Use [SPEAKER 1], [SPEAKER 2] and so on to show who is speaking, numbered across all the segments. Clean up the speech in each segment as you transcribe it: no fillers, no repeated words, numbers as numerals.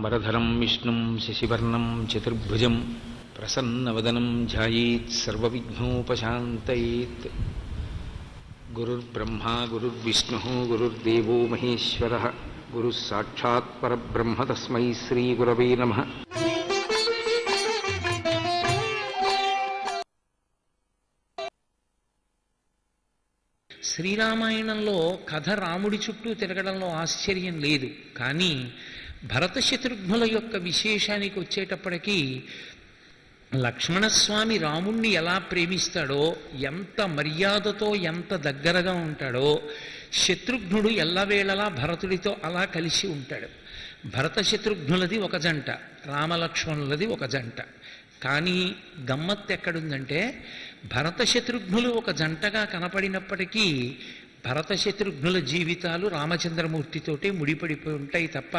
[SPEAKER 1] వరధరం విష్ణుం శశివర్ణం చతుర్భుజం ప్రసన్నవదనం ధ్యాయేత్ సర్వవిఘ్నోపశాంతయేత్. గురుర్బ్రహ్మా గురుర్విష్ణుః గురుర్దేవో మహేశ్వరః గురుః సాక్షాత్ పరబ్రహ్మ తస్మై శ్రీగురవే నమః.
[SPEAKER 2] శ్రీరామాయణంలో కథ రాముడి చుట్టూ తిరగడంలో ఆశ్చర్యం లేదు. కానీ భరత శత్రుఘ్నుల యొక్క విశేషానికి వచ్చేటప్పటికీ లక్ష్మణస్వామి రాముణ్ణి ఎలా ప్రేమిస్తాడో, ఎంత మర్యాదతో ఎంత దగ్గరగా ఉంటాడో, శత్రుఘ్నుడు ఎల్లవేళలా భరతుడితో అలా కలిసి ఉంటాడు. భరత శత్రుఘ్నులది ఒక జంట, రామలక్ష్మణులది ఒక జంట. కానీ గమ్మత్తు ఎక్కడుందంటే, భరత శత్రుఘ్నులు ఒక జంటగా కనపడినప్పటికీ భరత శత్రుఘ్నుల జీవితాలు రామచంద్రమూర్తితోటే ముడిపడిపోయి ఉంటాయి తప్ప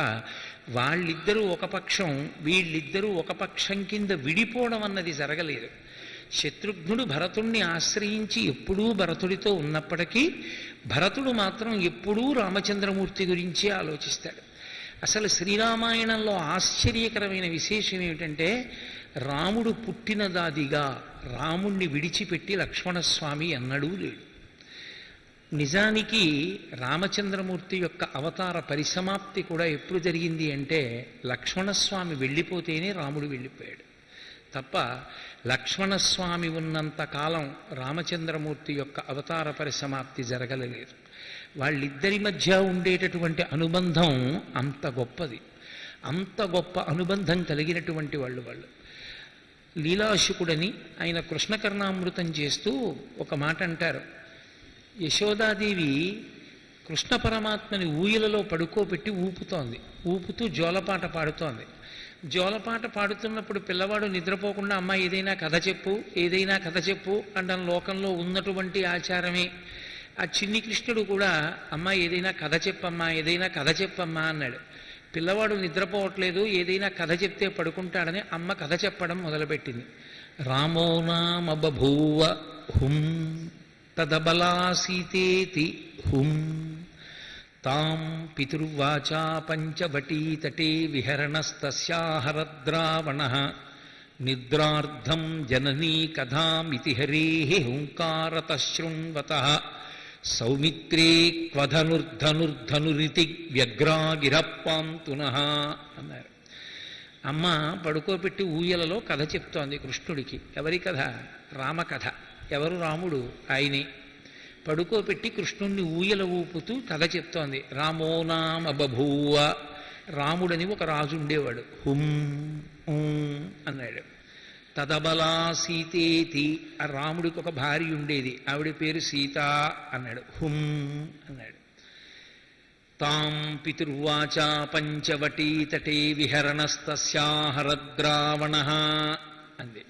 [SPEAKER 2] వాళ్ళిద్దరూ ఒక పక్షం వీళ్ళిద్దరూ ఒక పక్షం కింద విడిపోవడం అన్నది జరగలేదు. శత్రుఘ్నుడు భరతుణ్ణి ఆశ్రయించి ఎప్పుడూ భరతుడితో ఉన్నప్పటికీ భరతుడు మాత్రం ఎప్పుడూ రామచంద్రమూర్తి గురించి ఆలోచిస్తాడు. అసలు శ్రీరామాయణంలో ఆశ్చర్యకరమైన విశేషం ఏమిటంటే, రాముడు పుట్టినదాదిగా రాముణ్ణి విడిచిపెట్టి లక్ష్మణస్వామి ఎన్నడూ లేడు. నిజానికి రామచంద్రమూర్తి యొక్క అవతార పరిసమాప్తి కూడా ఎప్పుడు జరిగింది అంటే, లక్ష్మణస్వామి వెళ్ళిపోతేనే రాముడు వెళ్ళిపోయాడు తప్ప లక్ష్మణస్వామి ఉన్నంత కాలం రామచంద్రమూర్తి యొక్క అవతార పరిసమాప్తి జరగలేదు. వాళ్ళిద్దరి మధ్య ఉండేటటువంటి అనుబంధం అంత గొప్పది, అంత గొప్ప అనుబంధం కలిగినటువంటి వాళ్ళు. లీలాశుకుడని ఆయన కృష్ణకర్ణామృతం చేస్తూ ఒక మాట అంటారు. యశోదాదేవి కృష్ణ పరమాత్మని ఊయలలో పడుకోబెట్టి ఊపుతూ జోలపాట పాడుతోంది. జోలపాట పాడుతున్నప్పుడు పిల్లవాడు నిద్రపోకుండా అమ్మ ఏదైనా కథ చెప్పు అండం లోకంలో ఉన్నటువంటి ఆచారమే. ఆ చిన్ని కృష్ణుడు కూడా అమ్మ ఏదైనా కథ చెప్పమ్మా అన్నాడు. పిల్లవాడు నిద్రపోవట్లేదు, ఏదైనా కథ చెప్తే పడుకుంటాడని అమ్మ కథ చెప్పడం మొదలుపెట్టింది. రామో నామ బభూవ హుం తదబలా సీతేతి హుం తాం పితుర్వాచా పంచవటీ తటే విహరణస్తస్యాహరద్రావణః నిద్రార్థం జననీ కథామితి హరేః హుంకారతః శృణ్వతః సౌమిత్రే క్వధనుర్ధనుర్ధనురితి వ్యగ్రాగిరప్పాంతునః అన్నారు. అమ్మ పడుకోబెట్టి ఊయలలో కథ చెప్తోంది కృష్ణుడికి. ఎవరి కథ? రామకథ. ఎవరు రాముడు? ఆయనే. పడుకోబెట్టి కృష్ణుణ్ణి ఊయల ఊపుతూ కథ చెప్తోంది. రామో నామ బభూవ, రాముడని ఒక రాజు ఉండేవాడు. హుం అన్నాడు. తదబలా సీతేతి, ఆ రాముడికి ఒక భార్య ఉండేది, ఆవిడ పేరు సీత అన్నాడు. హుం అన్నాడు. తాం పితుర్వాచా పంచవటీ తటే విహరణస్తస్యాహరద్రావణః అంది.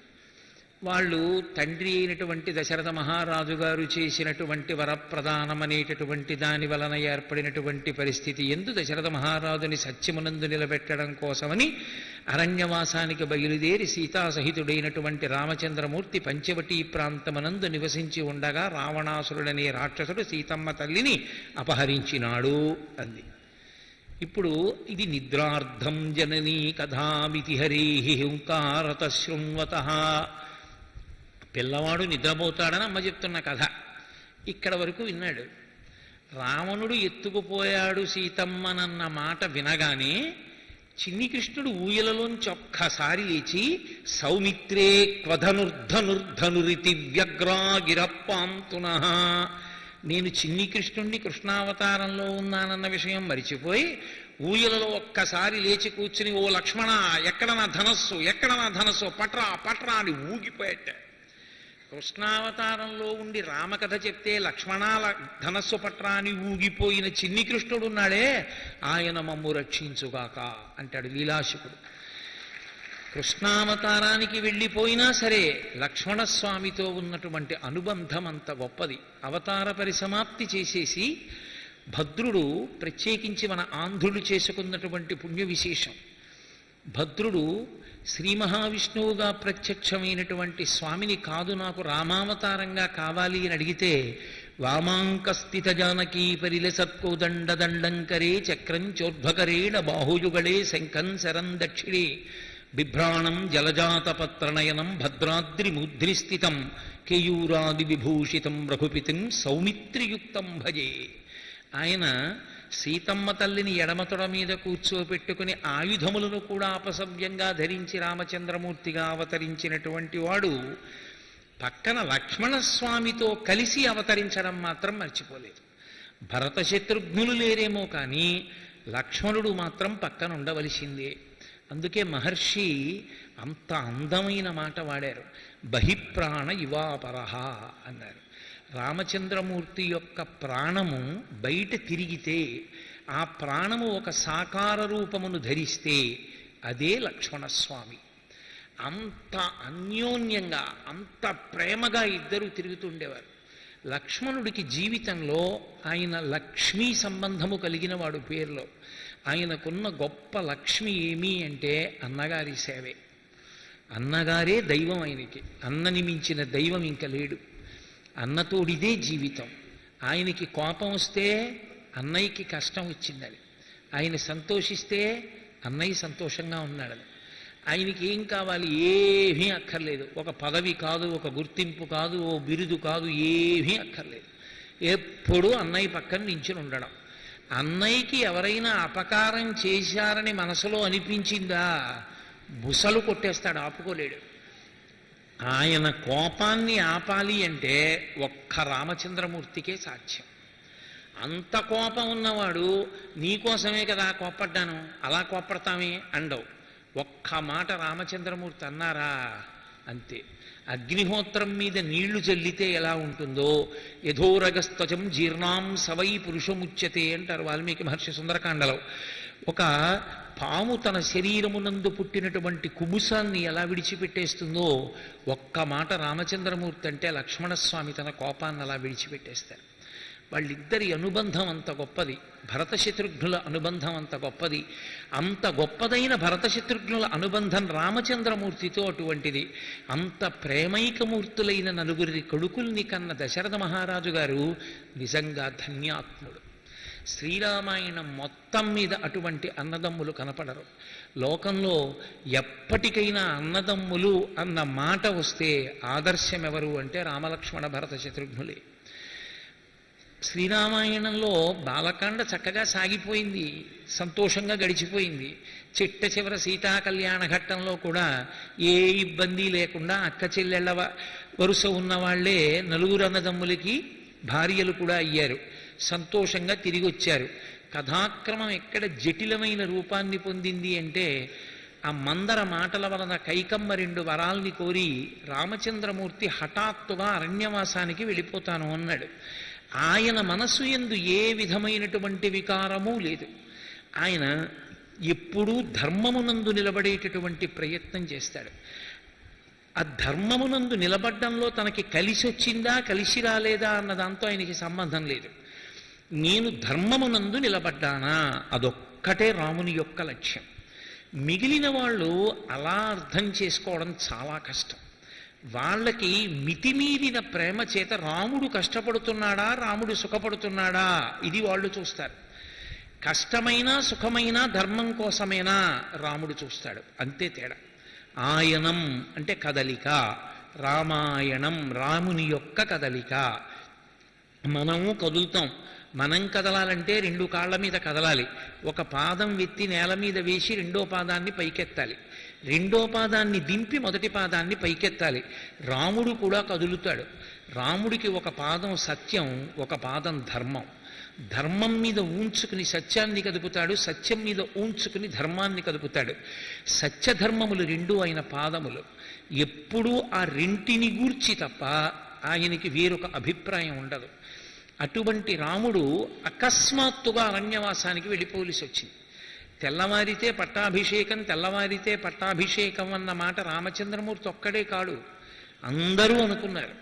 [SPEAKER 2] వాళ్ళు తండ్రి అయినటువంటి దశరథ మహారాజు గారు చేసినటువంటి వరప్రదానం అనేటటువంటి దాని వలన ఏర్పడినటువంటి పరిస్థితి ఎందు దశరథ మహారాజుని సత్యమునందు నిలబెట్టడం కోసమని అరణ్యవాసానికి బయలుదేరి సీతాసహితుడైనటువంటి రామచంద్రమూర్తి పంచవటీ ప్రాంతమునందు నివసించి ఉండగా రావణాసురుడనే రాక్షసుడు సీతమ్మ తల్లిని అపహరించినాడు అంది. ఇప్పుడు ఇది నిద్రార్థం జననీ కథామితి హరేః హుంకారతః శృణ్వతః, పిల్లవాడు నిద్రపోతాడని అమ్మ చెప్తున్న కథ ఇక్కడ వరకు విన్నాడు. రావణుడు ఎత్తుకుపోయాడు సీతమ్మనన్న మాట వినగానే చిన్ని కృష్ణుడు ఊయలలోంచి ఒక్కసారి లేచి సౌమిత్రే క్వధనుర్ధనుర్ధనురితి వ్యగ్రాగిరప్పాంతునః, నేను చిన్ని కృష్ణుణ్ణి కృష్ణావతారంలో ఉన్నానన్న విషయం మరిచిపోయి ఊయలలో ఒక్కసారి లేచి కూర్చుని, ఓ లక్ష్మణ ఎక్కడ నా ధనస్సు, ఎక్కడ నా ధనస్సు, పట్రా పట్రా అని ఊగిపోయట. కృష్ణావతారంలో ఉండి రామకథ చెప్తే లక్ష్మణాల ధనస్సు పట్రా అని ఊగిపోయిన చిన్ని కృష్ణుడు ఉన్నాడే, ఆయన మమ్ము రక్షించుగాక అంటాడు లీలాశుకుడు. కృష్ణావతారానికి వెళ్ళిపోయినా సరే లక్ష్మణస్వామితో ఉన్నటువంటి అనుబంధం అంత గొప్పది. అవతార పరిసమాప్తి చేసేసి భద్రుడు, ప్రత్యేకించి మన ఆంధ్రులు చేసుకున్నటువంటి పుణ్య విశేషం, భద్రుడు శ్రీ మహావిష్ణువుగా ప్రత్యక్షమైనటువంటి స్వామిని కాదు, నాకు రామావతారంగా కావాలి అని అడిగితే, వామాంకస్థిత జానకీ పరిలసత్కోదండ దండంకరే చక్రం చోర్ధ్వకరేణ బాహుయుగళే శంఖం శరం దక్షిణే బిభ్రాణం జలజాతపత్రనయనం భద్రాద్రి ముద్రిస్థితం కేయూరాది విభూషితం రఘుపితిం సౌమిత్రియుక్తం భజే. ఆయన సీతమ్మ తల్లిని ఎడమతొడ మీద కూర్చోపెట్టుకుని ఆయుధములను కూడా అపసవ్యంగా ధరించి రామచంద్రమూర్తిగా అవతరించినటువంటి వాడు పక్కన లక్ష్మణస్వామితో కలిసి అవతరించడం మాత్రం మర్చిపోలేదు. భరత శత్రుఘ్నులు లేరేమో కానీ లక్ష్మణుడు మాత్రం పక్కన ఉండవలసిందే. అందుకే మహర్షి అంత అందమైన మాట వాడారు, బహిప్రాణ ఇవాపరహ అన్నారు. రామచంద్రమూర్తి యొక్క ప్రాణము బయట తిరిగితే, ఆ ప్రాణము ఒక సాకార రూపమును ధరిస్తే అదే లక్ష్మణస్వామి. అంత అన్యోన్యంగా, అంత ప్రేమగా ఇద్దరు తిరుగుతుండేవారు. లక్ష్మణుడికి జీవితంలో ఆయన లక్ష్మీ సంబంధము కలిగిన వాడు పేరులో. ఆయనకున్న గొప్ప లక్ష్మి ఏమి అంటే అన్నగారి సేవే. అన్నగారే దైవం ఆయనకి. అన్నని మించిన దైవం ఇంక లేడు. అన్నతోడిదే జీవితం. ఆయనకి కోపం వస్తే అన్నయ్యకి కష్టం వచ్చిందని, ఆయన సంతోషిస్తే అన్నయ్య సంతోషంగా ఉన్నాడని. ఆయనకి ఏం కావాలి? ఏమీ అక్కర్లేదు. ఒక పదవి కాదు, ఒక గుర్తింపు కాదు, ఓ బిరుదు కాదు, ఏమీ అక్కర్లేదు. ఎప్పుడూ అన్నయ్య పక్కన నించుని ఉండడం. అన్నయ్యకి ఎవరైనా అపకారం చేశారని మనసులో అనిపించిందా, బుసలు కొట్టేస్తాడు, ఆపుకోలేడు. ఆయన కోపాన్ని ఆపాలి అంటే ఒక్క రామచంద్రమూర్తికే సాధ్యం. అంత కోపం ఉన్నవాడు నీకోసమే కదా కోప్పడ్డాను, అలా కోప్పడతామే అండవు. ఒక్క మాట రామచంద్రమూర్తి అన్నారా అంతే. అగ్నిహోత్రం మీద నీళ్లు చల్లితే ఎలా ఉంటుందో, యథోరగస్త్వచం జీర్ణాం సవై పురుషముచ్యతే అంటారు వాల్మీకి మహర్షి సుందరకాండలో. ఒక పాము తన శరీరమునందు పుట్టినటువంటి కుబుసాన్ని ఎలా విడిచిపెట్టేస్తుందో, ఒక్క మాట రామచంద్రమూర్తి అంటే లక్ష్మణస్వామి తన కోపాన్ని అలా విడిచిపెట్టేస్తారు. వాళ్ళిద్దరి అనుబంధం అంత గొప్పది. భరత శత్రుఘ్నుల అనుబంధం అంత గొప్పది. అంత గొప్పదైన భరత శత్రుఘ్నుల అనుబంధం రామచంద్రమూర్తితో అటువంటిది. అంత ప్రేమైకమూర్తులైన నలుగురి కొడుకుల్ని కన్న దశరథ మహారాజు గారు నిజంగా ధన్యాత్ముడు. శ్రీరామాయణం మొత్తం మీద అటువంటి అన్నదమ్ములు కనపడరు. లోకంలో ఎప్పటికైనా అన్నదమ్ములు అన్న మాట వస్తే ఆదర్శం ఎవరు అంటే రామలక్ష్మణ భరత శత్రుఘ్నులే. శ్రీరామాయణంలో బాలకాండ చక్కగా సాగిపోయింది, సంతోషంగా గడిచిపోయింది. చిట్ట చివర సీతా కళ్యాణ ఘట్టంలో కూడా ఏ ఇబ్బంది లేకుండా అక్క చెల్లెళ్ళ వరుస ఉన్నవాళ్లే నలుగురు అన్నదమ్ములకి భార్యలు కూడా అయ్యారు. సంతోషంగా తిరిగి వచ్చారు. కథాక్రమం ఎక్కడ జటిలమైన రూపాన్ని పొందింది అంటే, ఆ మందర మాటల వలన కైకమ్మ 2 వరాల్ని కోరి రామచంద్రమూర్తి హఠాత్తుగా అరణ్యవాసానికి వెళ్ళిపోతాను అన్నాడు. ఆయన మనస్సు యందు ఏ విధమైనటువంటి వికారమూ లేదు. ఆయన ఎప్పుడూ ధర్మమునందు నిలబడేటటువంటి ప్రయత్నం చేస్తాడు. ఆ ధర్మమునందు నిలబడ్డంలో తనకి కలిసి వచ్చిందా కలిసి రాలేదా అన్న దాంతో ఆయనకి సంబంధం లేదు. నేను ధర్మమునందు నిలబడ్డానా అదొక్కటే రాముని యొక్క లక్ష్యం. మిగిలిన వాళ్ళు అలా అర్థం చేసుకోవడం చాలా కష్టం. వాళ్ళకి మితిమీరిన ప్రేమ చేత రాముడు కష్టపడుతున్నాడా రాముడు సుఖపడుతున్నాడా ఇది వాళ్ళు చూస్తారు. కష్టమైనా సుఖమైనా ధర్మం కోసమైనా రాముడు చూస్తాడు, అంతే తేడా. ఆయనం అంటే కదలిక, రామాయణం రాముని యొక్క కదలిక. మనము కదులుతాం, మనం కదలాలంటే రెండు కాళ్ళ మీద కదలాలి. ఒక పాదం ఎత్తి నేల మీద వేసి రెండో పాదాన్ని పైకెత్తాలి, రెండో పాదాన్ని దింపి మొదటి పాదాన్ని పైకెత్తాలి. రాముడు కూడా కదులుతాడు. రాముడికి ఒక పాదం సత్యం, ఒక పాదం ధర్మం. ధర్మం మీద ఊంచుకుని సత్యాన్ని కదుపుతాడు, సత్యం మీద ఊంచుకుని ధర్మాన్ని కదుపుతాడు. సత్యధర్మములు రెండు ఆయన పాదములు. ఎప్పుడూ ఆ రెంటిని గూర్చి తప్ప ఆయనకి వేరొక అభిప్రాయం ఉండదు. అటువంటి రాముడు అకస్మాత్తుగా అరణ్యవాసానికి వెళ్ళిపోవలసి వచ్చింది. తెల్లవారితే పట్టాభిషేకం, తెల్లవారితే పట్టాభిషేకం అన్న మాట రామచంద్రమూర్తి ఒక్కడే కాడు, అందరూ అనుకున్నారు.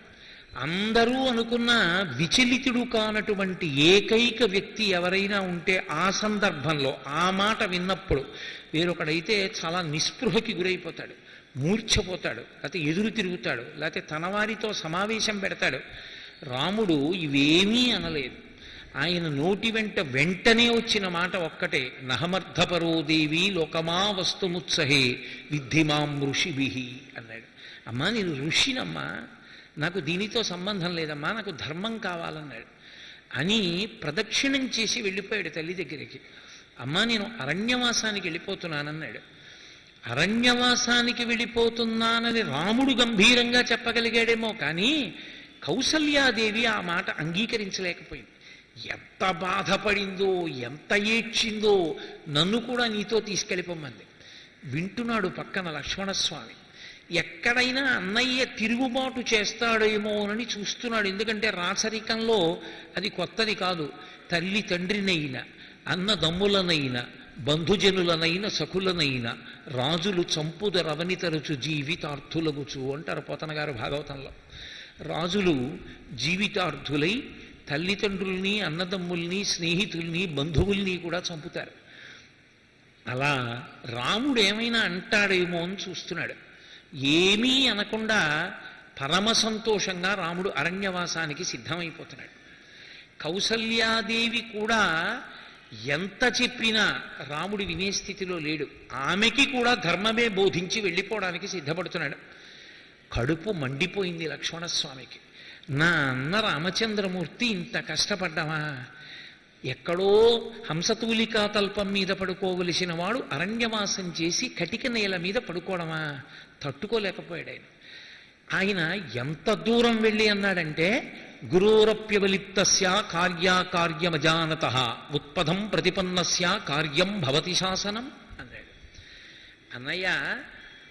[SPEAKER 2] అందరూ అనుకున్న విచలితుడు కానటువంటి ఏకైక వ్యక్తి ఎవరైనా ఉంటే ఆ సందర్భంలో ఆ మాట విన్నప్పుడు వేరొకడైతే చాలా నిస్పృహకి గురైపోతాడు, మూర్ఛపోతాడు, లేకపోతే ఎదురు తిరుగుతాడు, లేకపోతే తన వారితో సమావేశం పెడతాడు. రాముడు ఇవేమీ అనలేదు. ఆయన నోటి వెంటనే వచ్చిన మాట ఒక్కటే, నహమర్థపరో దేవి లోకమా వస్తుముత్సహే విద్ధిమాం ఋషిభిహి అన్నాడు. అమ్మా నేను ఋషినమ్మా, నాకు దీనితో సంబంధం లేదమ్మా, నాకు ధర్మం కావాలన్నాడు. అని ప్రదక్షిణం చేసి వెళ్ళిపోయాడు తల్లి దగ్గరికి. అమ్మా నేను అరణ్యవాసానికి వెళ్ళిపోతున్నానన్నాడు. అరణ్యవాసానికి వెళ్ళిపోతున్నానని రాముడు గంభీరంగా చెప్పగలిగాడేమో కానీ కౌసల్యాదేవి ఆ మాట అంగీకరించలేకపోయింది. ఎంత బాధపడిందో, ఎంత ఏడ్చిందో, నన్ను కూడా నీతో తీసుకెళ్ళిపోమంది. వింటున్నాడు పక్కన లక్ష్మణస్వామి. ఎక్కడైనా అన్నయ్య తిరుగుబాటు చేస్తాడేమోనని చూస్తున్నాడు. ఎందుకంటే రాచరికంలో అది కొత్తది కాదు. తల్లి తండ్రినైనా, అన్నదమ్ములనైనా, బంధుజనులనైన సఖులనైన రాజులు చంపుద రవని తరచు జీవితార్థులగుచు అంటారు పోతన గారు భాగవతంలో. రాజులు జీవితార్థులై తల్లిదండ్రుల్ని, అన్నదమ్ముల్ని, స్నేహితుల్ని, బంధువుల్ని కూడా చంపుతారు. అలా రాముడు ఏమైనా అంటాడేమో అని చూస్తున్నాడు. ఏమీ అనకుండా పరమ సంతోషంగా రాముడు అరణ్యవాసానికి సిద్ధమైపోతున్నాడు. కౌసల్యాదేవి కూడా ఎంత చెప్పినా రాముడు వినే స్థితిలో లేడు. ఆమెకి కూడా ధర్మమే బోధించి వెళ్ళిపోవడానికి సిద్ధపడుతున్నాడు. కడుపు మండిపోయింది లక్ష్మణస్వామికి. నా అన్న రామచంద్రమూర్తి ఇంత కష్టపడ్డావా? ఎక్కడో హంసతూలికా తల్పం మీద పడుకోవలసిన వాడు అరణ్యవాసం చేసి కటిక నేల మీద పడుకోవడమా? తట్టుకోలేకపోయాడు ఆయన. ఆయన ఎంత దూరం వెళ్ళి అన్నాడంటే, గురోరప్యవలిప్తస్య కార్యాకార్యమజానత ఉత్పదం ప్రతిపన్నస్య కార్యం భవతి శాసనం అన్నాడు. అన్నయ్య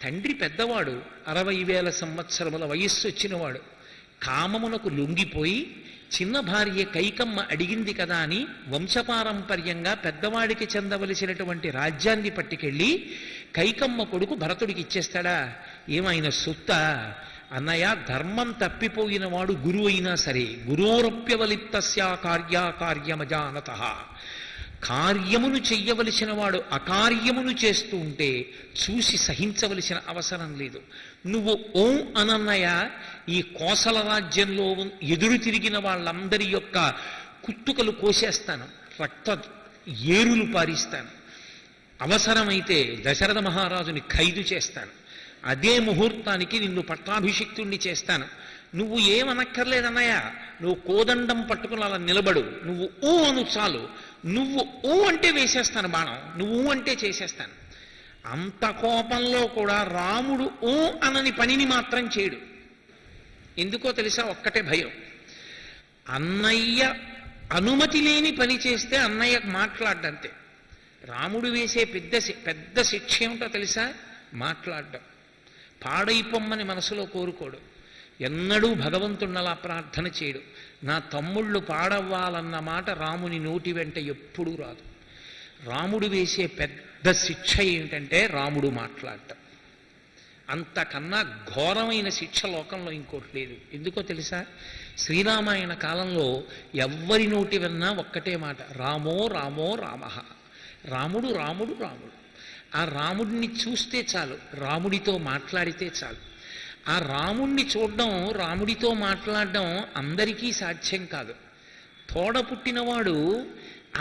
[SPEAKER 2] తండ్రి పెద్దవాడు, 60,000 సంవత్సరముల వయస్సు వచ్చినవాడు. కామమునకు లొంగిపోయి చిన్న భార్య కైకమ్మ అడిగింది కదా అని వంశపారంపర్యంగా పెద్దవాడికి చెందవలసినటువంటి రాజ్యాన్ని పట్టుకెళ్ళి కైకమ్మ కొడుకు భరతుడికి ఇచ్చేస్తాడా? ఏమైనా సొత్త? అన్నయ్య ధర్మం తప్పిపోయిన వాడు గురువు అయినా సరే, గురోరప్యవలిప్తస్య కార్యాకార్యమజానత, కార్యమును చెయ్యవలసిన వాడు అకార్యమును చేస్తూ ఉంటే చూసి సహించవలసిన అవసరం లేదు. నువ్వు ఓం అనన్నయ్య, ఈ కోసల రాజ్యంలో ఎదురు తిరిగిన వాళ్ళందరి యొక్క కుత్తుకలు కోసేస్తాను, రక్త ఏరులు పారిస్తాను, అవసరమైతే దశరథ మహారాజుని ఖైదు చేస్తాను, అదే ముహూర్తానికి నిన్ను పట్టాభిషిక్తుణ్ణి చేస్తాను. నువ్వు ఏమనక్కర్లేదన్నయ్య, నువ్వు కోదండం పట్టుకుని అలా నిలబడు, నువ్వు ఊ అను చాలు, నువ్వు ఊ అంటే వేసేస్తాను బాణం, నువ్వు ఊ అంటే చేసేస్తాను. అంత కోపంలో కూడా రాముడు ఊ అనని పనిని మాత్రం చేయడు. ఎందుకో తెలుసా? ఒక్కటే భయం. అన్నయ్య అనుమతి లేని పని చేస్తే అన్నయ్య మాట్లాడ్డంతే. రాముడు వేసే పెద్ద శిక్ష ఏమిటో తెలుసా? మాట్లాడడం. పాడైపోమ్మని మనసులో కోరుకోడు. ఎన్నడూ భగవంతుణ్ణలా ప్రార్థన చేయడు. నా తమ్ముళ్ళు పాడవ్వాలన్న మాట రాముని నోటి వెంట ఎప్పుడూ రాదు. రాముడు వేసే పెద్ద శిక్ష ఏమిటంటే రాముడు మాట్లాడటం. అంతకన్నా ఘోరమైన శిక్ష లోకంలో ఇంకోటి లేదు. ఎందుకో తెలుసా? శ్రీరామాయణ కాలంలో ఎవ్వరి నోటి విన్నా ఒక్కటే మాట, రామో రామో రామః. రాముడు రాముడు రాముడు. ఆ రాముడిని చూస్తే చాలు, రాముడితో మాట్లాడితే చాలు. ఆ రాముణ్ణి చూడడం, రాముడితో మాట్లాడడం అందరికీ సాధ్యం కాదు. తోడ పుట్టినవాడు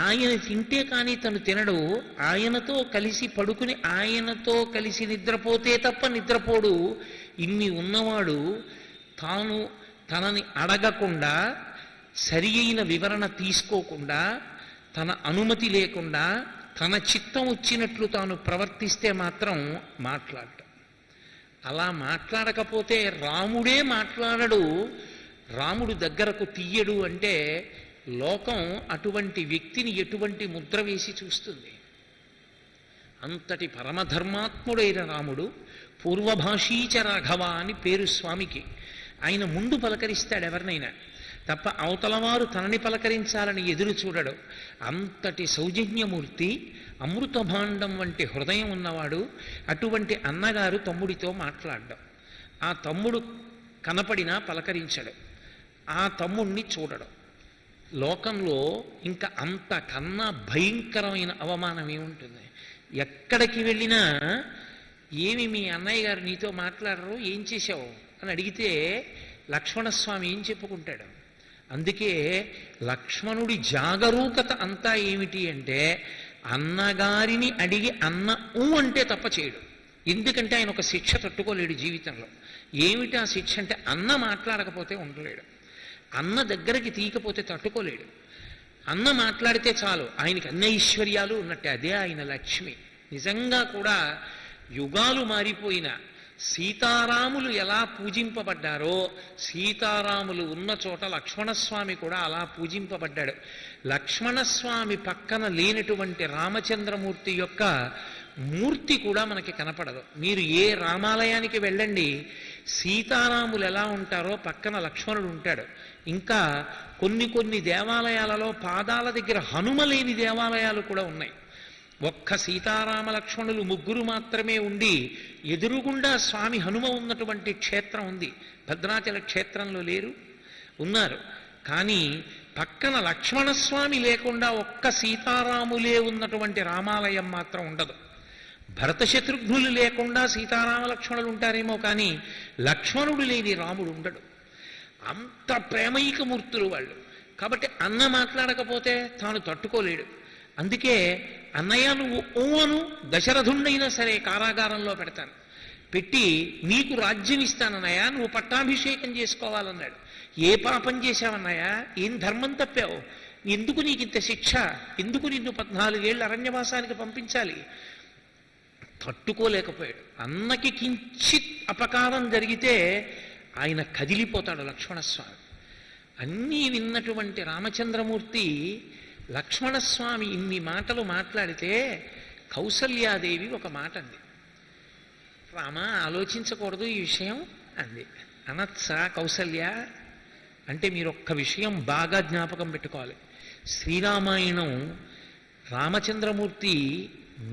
[SPEAKER 2] ఆయన తింటే కానీ తను తినడు. ఆయనతో కలిసి పడుకుని ఆయనతో కలిసి నిద్రపోతే తప్ప నిద్రపోడు. ఇన్ని ఉన్నవాడు తనని అడగకుండా సరి అయిన వివరణ తీసుకోకుండా, తన అనుమతి లేకుండా తన చిత్తం వచ్చినట్లు తాను ప్రవర్తిస్తే మాత్రం మాట్లాడటం. అలా మాట్లాడకపోతే రాముడే మాట్లాడడు, రాముడు దగ్గరకు తీయడు అంటే లోకం అటువంటి వ్యక్తిని ఎటువంటి ముద్ర వేసి చూస్తుంది? అంతటి పరమధర్మాత్ముడైన రాముడు, పూర్వభాషీచ రాఘవ అని పేరు స్వామికి. ఆయన ముందు పలకరిస్తాడు ఎవరినైనా, తప్ప అవతలవారు తనని పలకరించాలని ఎదురు చూడడు. అంతటి సౌజన్యమూర్తి, అమృత భాండం వంటి హృదయం ఉన్నవాడు. అటువంటి అన్నగారు తమ్ముడితో మాట్లాడడం, ఆ తమ్ముడు కనపడినా పలకరించడు, ఆ తమ్ముణ్ణి చూడడం. లోకంలో ఇంకా అంతకన్నా భయంకరమైన అవమానం ఏముంటుంది? ఎక్కడికి వెళ్ళినా ఏమి మీ అన్నయ్య గారు నీతో మాట్లాడరు, ఏం చేశావు అని అడిగితే లక్ష్మణస్వామి ఏం చెప్పుకుంటాడు? అందుకే లక్ష్మణుడి జాగరూకత అంతా ఏమిటి అంటే, అన్నగారిని అడిగి అన్న అంటే తప్ప చేయడు. ఎందుకంటే ఆయన ఒక శిక్ష తట్టుకోలేడు జీవితంలో. ఏమిటి ఆ శిక్ష అంటే, అన్న మాట్లాడకపోతే ఉండలేడు, అన్న దగ్గరికి తీయకపోతే తట్టుకోలేడు. అన్న మాట్లాడితే చాలు ఆయనకి అన్ని ఐశ్వర్యాలు ఉన్నట్టే. అదే ఆయన లక్ష్మి. నిజంగా కూడా యుగాలు మారిపోయిన సీతారాములు ఎలా పూజింపబడ్డారో, సీతారాములు ఉన్న చోట లక్ష్మణస్వామి కూడా అలా పూజింపబడ్డాడు. లక్ష్మణస్వామి పక్కన లేనటువంటి రామచంద్రమూర్తి యొక్క మూర్తి కూడా మనకి కనపడదు. మీరు ఏ రామాలయానికి వెళ్ళండి, సీతారాములు ఎలా ఉంటారో పక్కన లక్ష్మణుడు ఉంటాడు. ఇంకా కొన్ని దేవాలయాలలో పాదాల దగ్గర హనుమ లేని దేవాలయాలు కూడా ఉన్నాయి. ఒక్క సీతారామ లక్ష్మణులు ముగ్గురు మాత్రమే ఉండి ఎదురుగుండా స్వామి హనుమ ఉన్నటువంటి క్షేత్రం ఉంది. భద్రాచల క్షేత్రంలో లేరు, ఉన్నారు. కానీ పక్కన లక్ష్మణస్వామి లేకుండా ఒక్క సీతారాములే ఉన్నటువంటి రామాలయం మాత్రం ఉండదు. భరత శత్రుఘ్నులు లేకుండా సీతారామ లక్ష్మణులు ఉంటారేమో, కానీ లక్ష్మణుడు లేని రాముడు ఉండడు. అంత ప్రేమైకమూర్తులు వాళ్ళు. కాబట్టి అన్న మాట్లాడకపోతే తాను తట్టుకోలేడు. అందుకే అన్నయ్య నువ్వు ఓను, దశరథుండైనా సరే కారాగారంలో పెడతాను, పెట్టి నీకు రాజ్యం ఇస్తానన్నయ్య, నువ్వు పట్టాభిషేకం చేసుకోవాలన్నాడు. ఏ పాపం చేశావన్నయ్య, ఏం ధర్మం తప్పావు, ఎందుకు నీకు ఇంత శిక్ష, ఎందుకు నిన్ను 14 ఏళ్ళు అరణ్యవాసానికి పంపించాలి? తట్టుకోలేకపోయాడు. అన్నకి కించిత్ అపకారం జరిగితే ఆయన కదిలిపోతాడు లక్ష్మణస్వామి. అన్నీ విన్నటువంటి రామచంద్రమూర్తి లక్ష్మణస్వామి ఇన్ని మాటలు మాట్లాడితే కౌసల్యాదేవి ఒక మాట అంది. రామ ఆలోచించకూడదు ఈ విషయం అంది. అనత్సా కౌసల్య అంటే మీరు ఒక్క విషయం బాగా జ్ఞాపకం పెట్టుకోవాలి. శ్రీరామాయణం రామచంద్రమూర్తి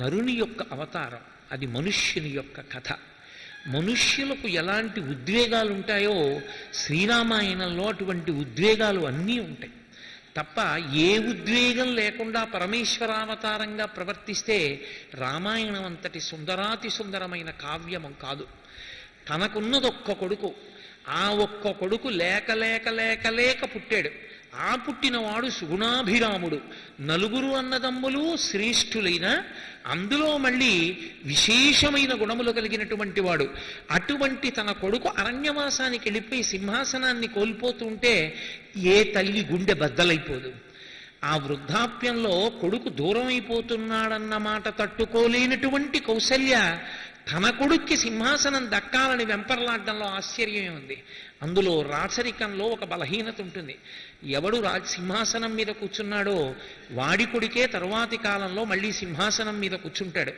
[SPEAKER 2] నరుని యొక్క అవతారం, అది మనుష్యుని యొక్క కథ. మనుష్యులకు ఎలాంటి ఉద్వేగాలు ఉంటాయో శ్రీరామాయణంలో అటువంటి ఉద్వేగాలు అన్నీ ఉంటాయి. తప్ప ఏ ఉద్వేగం లేకుండా పరమేశ్వరావతారంగా ప్రవర్తిస్తే రామాయణం అంతటి సుందరాతి సుందరమైన కావ్యము కాదు. తనకున్నదొక్క కొడుకు, ఆ ఒక్క కొడుకు లేక లేక లేక లేక పుట్టాడు. ఆ పుట్టినవాడు సుగుణాభిరాముడు. 4 అన్నదమ్ములు శ్రేష్ఠులైన, అందులో మళ్ళీ విశేషమైన గుణములు కలిగినటువంటి వాడు. అటువంటి తన కొడుకు అరణ్యవాసానికి వెళ్ళిపోయి సింహాసనాన్ని కోల్పోతుంటే ఏ తల్లి గుండె బద్దలైపోదు? ఆ వృద్ధాప్యంలో కొడుకు దూరం అయిపోతున్నాడన్న మాట తట్టుకోలేనటువంటి కౌసల్య తన కొడుక్కి సింహాసనం దక్కాలని వెంపర్లాడడంలో ఆశ్చర్యమే ఉంది. అందులో రాచరికంలో ఒక బలహీనత ఉంటుంది. ఎవడు సింహాసనం మీద కూర్చున్నాడో వాడి కొడుకే తరువాతి కాలంలో మళ్ళీ సింహాసనం మీద కూర్చుంటాడు.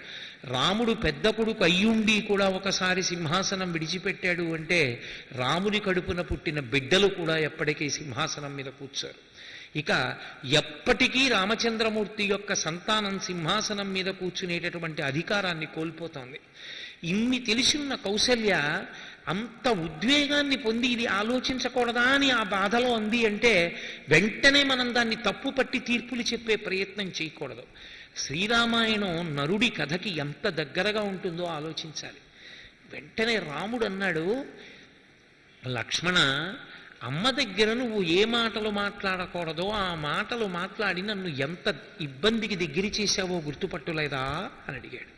[SPEAKER 2] రాముడు పెద్ద కొడుకు అయ్యుండి కూడా ఒకసారి సింహాసనం విడిచిపెట్టాడు అంటే రాముని కడుపున పుట్టిన బిడ్డలు కూడా ఎప్పటికీ సింహాసనం మీద కూర్చోరు. ఇక ఎప్పటికీ రామచంద్రమూర్తి యొక్క సంతానం సింహాసనం మీద కూర్చునేటటువంటి అధికారాన్ని కోల్పోతోంది. ఇన్ని తెలిసిన కౌసల్య అంత ఉద్వేగాన్ని పొంది ఇది ఆలోచించకూడదా అని ఆ బాధలో అంది అంటే వెంటనే మనం దాన్ని తప్పు పట్టి తీర్పులు చెప్పే ప్రయత్నం చేయకూడదు. శ్రీరామాయణం నరుడి కథకి ఎంత దగ్గరగా ఉంటుందో ఆలోచించాలి. వెంటనే రాముడు అన్నాడు, లక్ష్మణ, అమ్మ దగ్గర నువ్వు ఏ మాటలు మాట్లాడకూడదో ఆ మాటలు మాట్లాడి నన్ను ఎంత ఇబ్బందికి దగ్గర చేశావో గుర్తుపట్టులేదా అని అడిగాడు.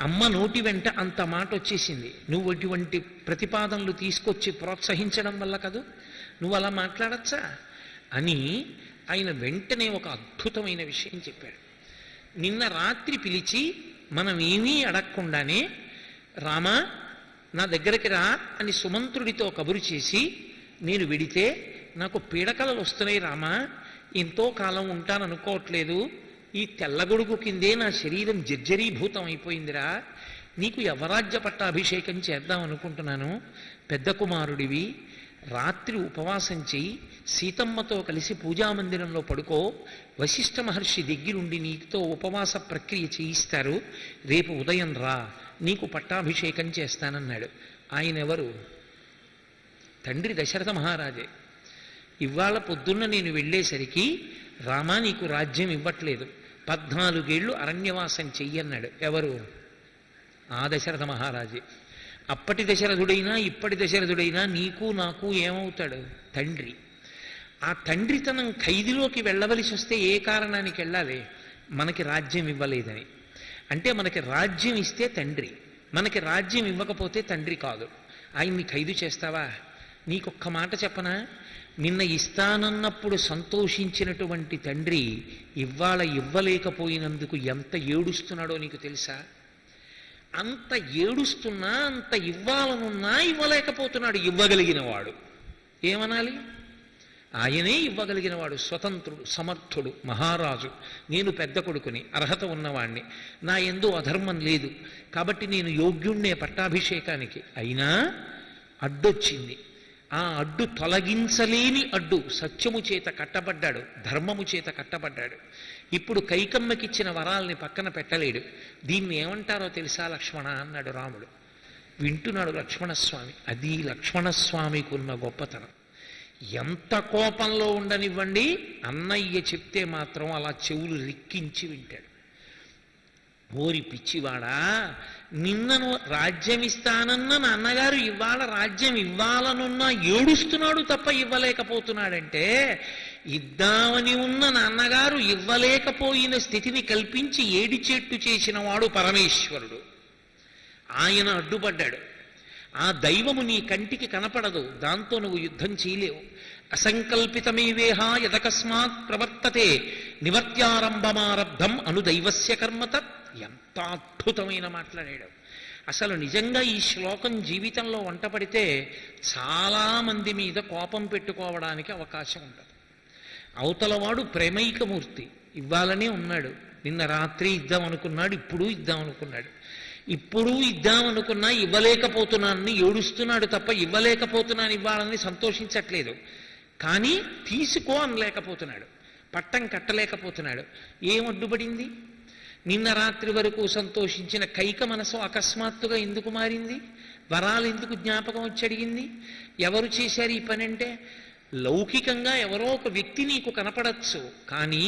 [SPEAKER 2] అమ్మ నోటి వెంట అంత మాట వచ్చేసింది. నువ్వు ఇటువంటి ప్రతిపాదనలు తీసుకొచ్చి ప్రోత్సహించడం వల్ల కదూ, నువ్వు అలా మాట్లాడచ్చా అని ఆయన వెంటనే ఒక అద్భుతమైన విషయం చెప్పాడు. నిన్న రాత్రి పిలిచి మనం ఏమీ అడగకుండానే రామా నా దగ్గరికి రా అని సుమంత్రుడితో కబురు చేసి నేను వెడితే నాకు పీడకలలు వస్తున్నాయి రామా, ఎంతో కాలం ఉంటాననుకోవట్లేదు, ఈ తెల్లగొడుగు కిందే నా శరీరం జర్జరీభూతం అయిపోయిందిరా, నీకు యవరాజ్య పట్టాభిషేకం చేద్దాం అనుకుంటున్నాను, పెద్ద కుమారుడివి, రాత్రి ఉపవాసం చెయ్యి, సీతమ్మతో కలిసి పూజామందిరంలో పడుకో, వశిష్ఠ మహర్షి దగ్గరుండి నీతో ఉపవాస ప్రక్రియ చేయిస్తారు, రేపు ఉదయం రా నీకు పట్టాభిషేకం చేస్తానన్నాడు. ఆయన ఎవరు? తండ్రి దశరథ మహారాజే. ఇవాళ పొద్దున్న నేను వెళ్ళేసరికి రామా నీకు రాజ్యం ఇవ్వట్లేదు, 14 ఏళ్ళు అరణ్యవాసం చెయ్యన్నాడు. ఎవరు? ఆ దశరథ మహారాజే. అప్పటి దశరథుడైనా ఇప్పటి దశరథుడైనా నీకు నాకు ఏమవుతాడు? తండ్రి. ఆ తండ్రితనం ఖైదులోకి వెళ్ళవలసి వస్తే ఏ కారణానికి వెళ్ళాలి? మనకి రాజ్యం ఇవ్వలేదని. అంటే మనకి రాజ్యం ఇస్తే తండ్రి, మనకి రాజ్యం ఇవ్వకపోతే తండ్రి కాదు. ఆయన్ని ఖైదు చేస్తావా? నీకొక్క మాట చెప్పనా, నిన్న ఇస్తానన్నప్పుడు సంతోషించినటువంటి తండ్రి ఇవాళ ఇవ్వలేకపోయినందుకు ఎంత ఏడుస్తున్నాడో నీకు తెలుసా? అంత ఏడుస్తున్నా, అంత ఇవ్వాలనున్నా ఇవ్వలేకపోతున్నాడు. ఇవ్వగలిగిన వాడు ఏమనాలి? ఆయనే ఇవ్వగలిగిన వాడు, స్వతంత్రుడు, సమర్థుడు, మహారాజు. నేను పెద్ద కొడుకుని, అర్హత ఉన్నవాణ్ణి, నా యందు అధర్మం లేదు, కాబట్టి నేను యోగ్యుణ్ణే పట్టాభిషేకానికి. అయినా అడ్డొచ్చింది. ఆ అడ్డు తొలగించలేని అడ్డు. సత్యము చేత కట్టబడ్డాడు, ధర్మము చేత కట్టబడ్డాడు. ఇప్పుడు కైకమ్మకిచ్చిన వరాల్ని పక్కన పెట్టలేడు. దీన్ని ఏమంటారో తెలుసా లక్ష్మణ అన్నాడు రాముడు. వింటున్నాడు లక్ష్మణస్వామి. అది లక్ష్మణస్వామికి ఉన్న గొప్పతనం. ఎంత కోపంలో ఉండనివ్వండి, అన్నయ్య చెప్తే మాత్రం అలా చెవులు రిక్కించి వింటాడు. ఓరి పిచ్చివాడా, నిన్నను రాజ్యం ఇస్తానన్న నాన్నగారు ఇవాళ రాజ్యం ఇవ్వాలనున్నా ఏడుస్తున్నాడు తప్ప ఇవ్వలేకపోతున్నాడంటే, ఇద్దామని ఉన్న నాన్నగారు ఇవ్వలేకపోయిన స్థితిని కల్పించి ఏడిచేట్టు చేసిన వాడు పరమేశ్వరుడు. ఆయన అడ్డుపడ్డాడు. ఆ దైవము నీ కంటికి కనపడదు, దాంతో నువ్వు యుద్ధం చేయలేవు. అసంకల్పితమేవేహ యదకస్మాత్ ప్రవర్తతే నివర్త్యారంభమారబ్ధం అనుదైవస్య కర్మతత్. ఎంత అద్భుతమైన మాట్లాడాడు. అసలు నిజంగా ఈ శ్లోకం జీవితంలో వంటపడితే చాలామంది మీద కోపం పెట్టుకోవడానికి అవకాశం ఉంటుంది. అవతలవాడు ప్రేమైకమూర్తి, ఇవ్వాలనే ఉన్నాడు. నిన్న రాత్రి ఇద్దామనుకున్నాడు, ఇప్పుడు ఇద్దామనుకున్నాడు. ఇప్పుడు ఇద్దామనుకున్నా ఇవ్వలేకపోతున్నానని ఏడుస్తున్నాడు తప్ప ఇవ్వలేకపోతున్నాను ఇవ్వాలని సంతోషించట్లేదు. కానీ తీసుకో అనలేకపోతున్నాడు, పట్టం కట్టలేకపోతున్నాడు. ఏం అడ్డుపడింది? నిన్న రాత్రి వరకు సంతోషించిన కైక మనసు అకస్మాత్తుగా ఎందుకు మారింది? వరాలు ఎందుకు జ్ఞాపకం వచ్చి అడిగింది? ఎవరు చేశారు ఈ పని అంటే? లౌకికంగా ఎవరో ఒక వ్యక్తి నీకు కనపడచ్చు, కానీ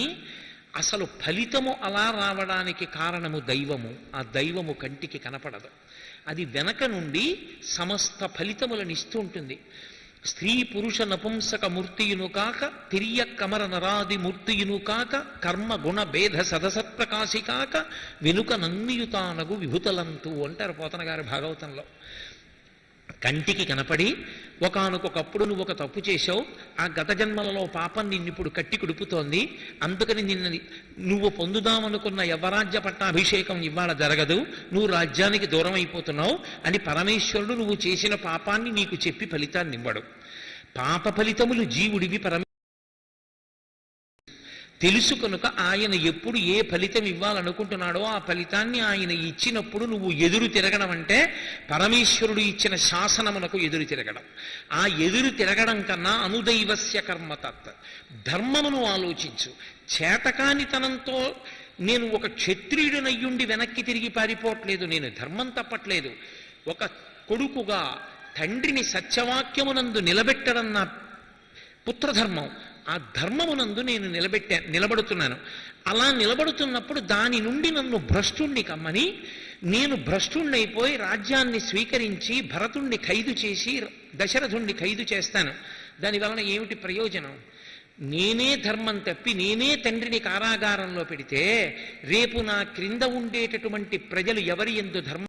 [SPEAKER 2] అసలు ఫలితము అలా రావడానికి కారణము దైవము. ఆ దైవము కంటికి కనపడదు. అది వెనక నుండి సమస్త ఫలితములను ఇస్తూ ఉంటుంది. స్త్రీ పురుష నపుంసక మూర్తియును కాక, తిరియ కమర నరాది మూర్తియును కాక, కర్మ గుణ భేద సదసత్ప్రకాశి కాక, వెనుక నన్నియుతానగు విభుతలంతు అంటారు పోతన గారి భాగవతంలో. కంటికి కనపడి ఒకానొకప్పుడు నువ్వు ఒక తప్పు చేశావు, ఆ గత జన్మలలో పాపం నిన్నిప్పుడు కట్టి కుడుపుతోంది, అందుకని నువ్వు పొందుదామనుకున్న యవరాజ్య పట్టాభిషేకం ఇవాళ జరగదు, నువ్వు రాజ్యానికి దూరం అయిపోతున్నావు అని పరమేశ్వరుడు నువ్వు చేసిన పాపాన్ని నీకు చెప్పి ఫలితాన్ని ఇవ్వడు. పాప ఫలితములు జీవుడివి తెలుసు కనుక ఆయన ఎప్పుడు ఏ ఫలితం ఇవ్వాలనుకుంటున్నాడో ఆ ఫలితాన్ని ఆయన ఇచ్చినప్పుడు నువ్వు ఎదురు తిరగడం అంటే పరమేశ్వరుడు ఇచ్చిన శాసనమునకు ఎదురు తిరగడం. ఆ ఎదురు తిరగడం కన్నా అనుదైవస్య కర్మతత్, ధర్మమును ఆలోచించు. చేతకానితనంతో నేను ఒక క్షత్రియుడినయ్యుండి వెనక్కి తిరిగి పారిపోవట్లేదు, నేను ధర్మం తప్పట్లేదు. ఒక కొడుకుగా తండ్రిని సత్యవాక్యమునందు నిలబెట్టడం నా పుత్రధర్మం. ఆ ధర్మమునందు నేను నిలబడుతున్నాను. అలా నిలబడుతున్నప్పుడు దాని నుండి నన్ను భ్రష్టుణ్ణి కమ్మని, నేను భ్రష్టుణ్ణైపోయి రాజ్యాన్ని స్వీకరించి భరతుణ్ణి ఖైదు చేసి దశరథుణ్ణి ఖైదు చేస్తాను. దానివలన ఏమిటి ప్రయోజనం? నేనే ధర్మం తప్పి నేనే తండ్రిని కారాగారంలో పెడితే రేపు నా క్రింద ఉండేటటువంటి ప్రజలు ఎవరి యందు ధర్మం